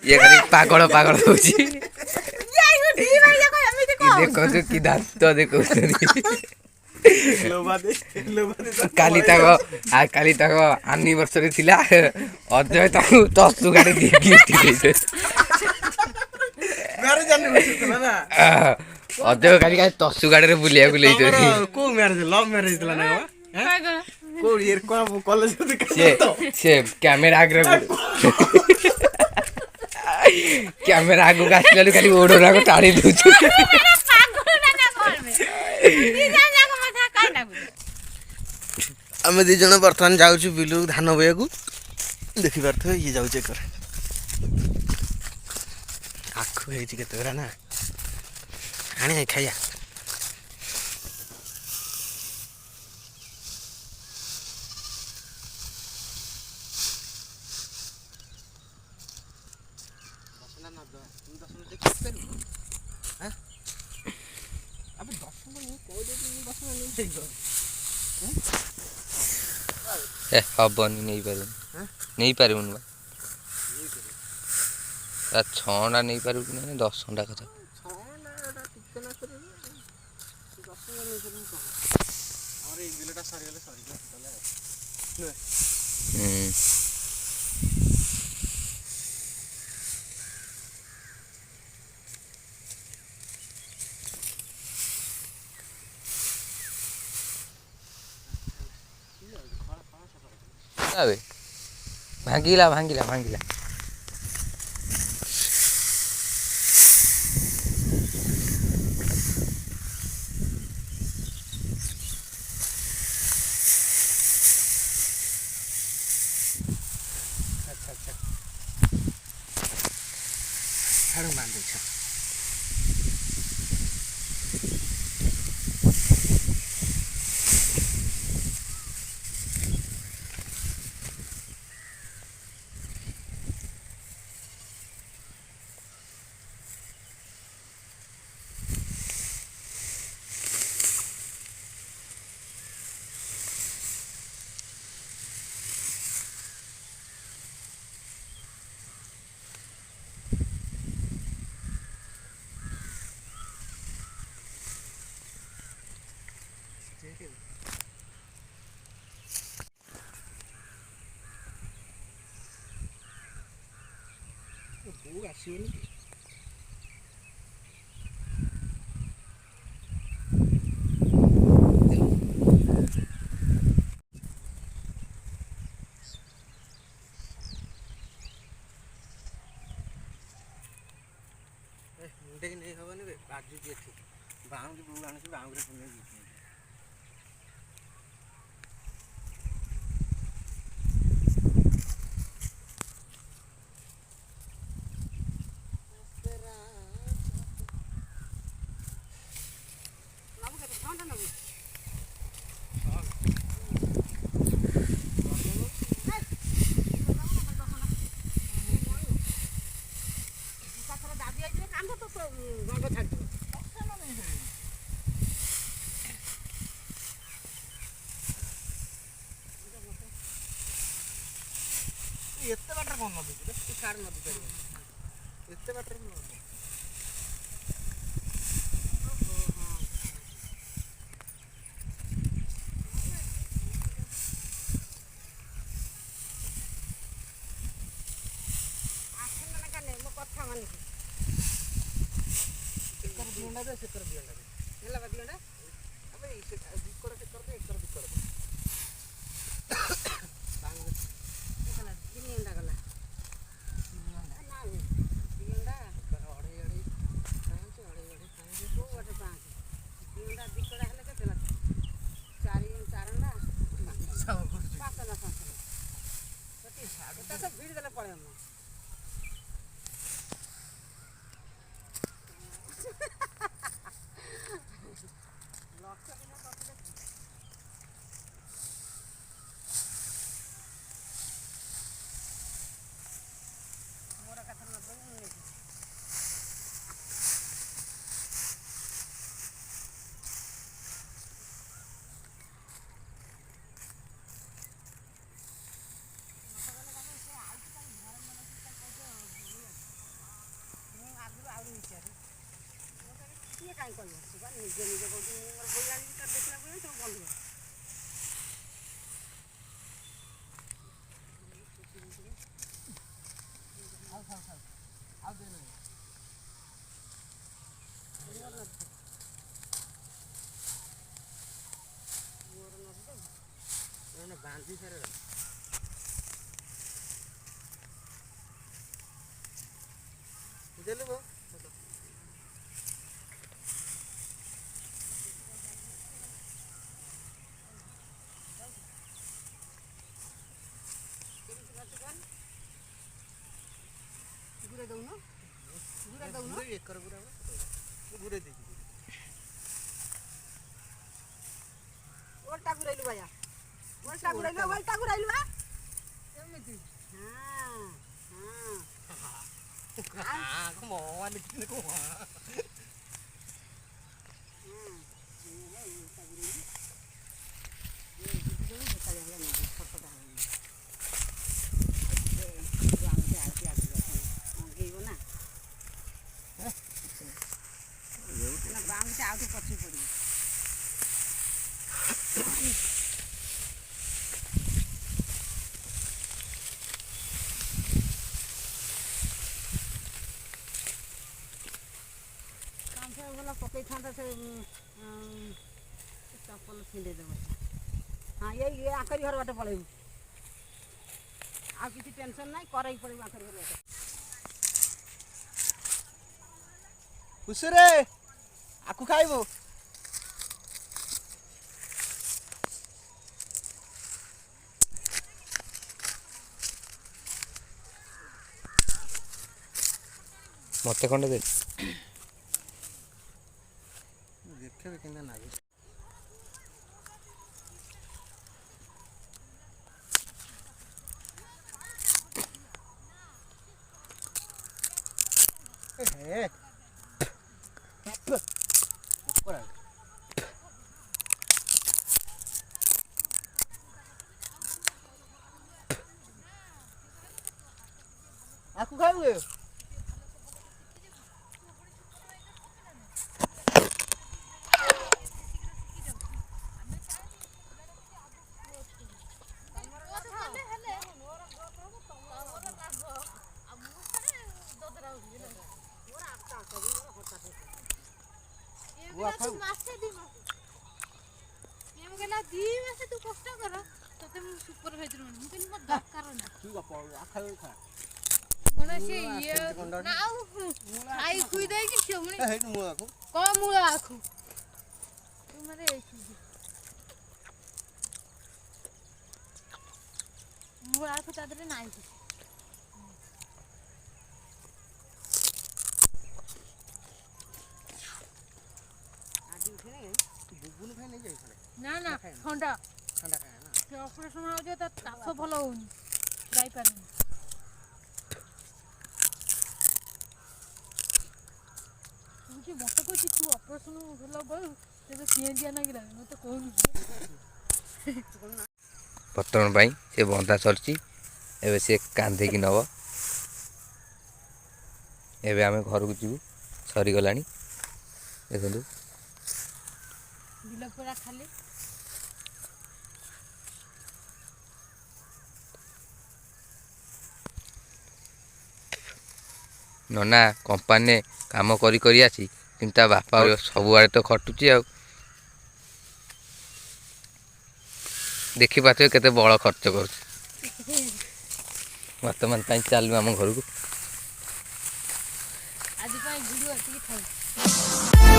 ये खाली पागल पागल होची देखो कि दांत देखो काली एनिवर्सरी थिला अजय ताकू तसु गाड़ी देखि अजय काली तसु गाड़ी रे बुलिया बुलै को मैरिज लव मैरिज थिला ना को ये को कॉलेज से कैमरा आगे कैमरा आगु आसलु खाली ओडोरा को टाणी दउछु आम दी जन बर्तमान जाऊँ बिलू धान बोया को देखी पारे ये जाऊँ कर आखु है ना आने खाइया हबनी नहीं पार छा नहीं पार 10 घंटा कथा भांगिला भांगिला भांगिला नहीं हबनी बाजू बाउंड बो आनी बाउंड एते बाटर कोन नदी कार नदी कर एते बाटर नदी आखन ना कने मो कथा माने कर दियोंडा दे से कर दियोंडा नेला बदियोंडा अबे इसे बिकर से कर दे एक कर बिकर दे କାଇଁ କହିବ ସେ ବା ନିଜେ ନିଜେ କହୁଛି ମୁଁ ମୋର ବୋଇ ଆଣିକି ତାର ଦେଖିଲା ପରେ ସବୁ ବନ୍ଦ ହେବ। ବାନ୍ଧି ସାରେ ଦେଲେ ବୋ ଗୁରେ ଦଉନ ଗୁରେ ଦଉନ ଏକର ଗୁରା ଗୁରେ ଦେଇକି ଓଲଟା ଗୁରାଇଲୁ ଭାଇଆ ଓଲଟା ଗୁରାଇଲୁ ବା କେମିତି ମୋ ମାନେ କଣ ବାଉଁଟା ଆଉ ଟିକେ ପଛେ ପଡ଼ିବ। ଭଲ ପକେଇଥାନ୍ତା ସେ ଚପଲ ଛିଣ୍ଡେଇ ଦେବ। ହଁ ଇଏ ଆଙ୍କରି ଘର ବାଟେ ପଳେଇବୁ ଆଉ କିଛି ଟେନସନ୍ ନାହିଁ କରେଇ ପଳେଇବୁ ଆଙ୍କରି ଘର ବାଟେ। ଖୁସିରେ ଆକୁ ଖାଇବୁ ମତେ ଖଣ୍ଡେ ଦେ ଦେଖିବେ କେମିତି ନାଗେ ଆକୁ ଖାଇବୁ ନା ନା ଥଣ୍ଡା ସେ ଅପରେସନ ହଉଛି ତା କାଶ ଭଲ ହଉନି ଯାଇପାରୁନି। ମତେ କହୁଛି ତୁ ଅପରେସନ ଭଲ କରୁ ତେବେ ସିଏନ୍ଜିଆ ଲାଗିଲାନି ମତେ କହୁନି। ବର୍ତ୍ତମାନ ପାଇଁ ସେ ବନ୍ଧା ସରିଛି ଏବେ ସେ କାନ୍ଧିକି ନେବ। ଏବେ ଆମେ ଘରକୁ ଯିବୁ ସରିଗଲାଣି ଦେଖନ୍ତୁ ବିଲ ପୁରା ଖାଲି। ନନା କମ୍ପାନୀରେ କାମ କରି କରି ଆସି କିନ୍ତୁ ତା ବାପା ସବୁଆଡ଼େ ତ ଖଟୁଛି ଆଉ ଦେଖିପାରୁଥିବେ କେତେ ବଳ ଖର୍ଚ୍ଚ କରୁଛି। ବର୍ତ୍ତମାନ ପାଇଁ ଚାଲୁ ଆମ ଘରକୁ। ଆଜି ପାଇଁ ଭିଡ଼ିଓ ଏତିକି ଥାଉ।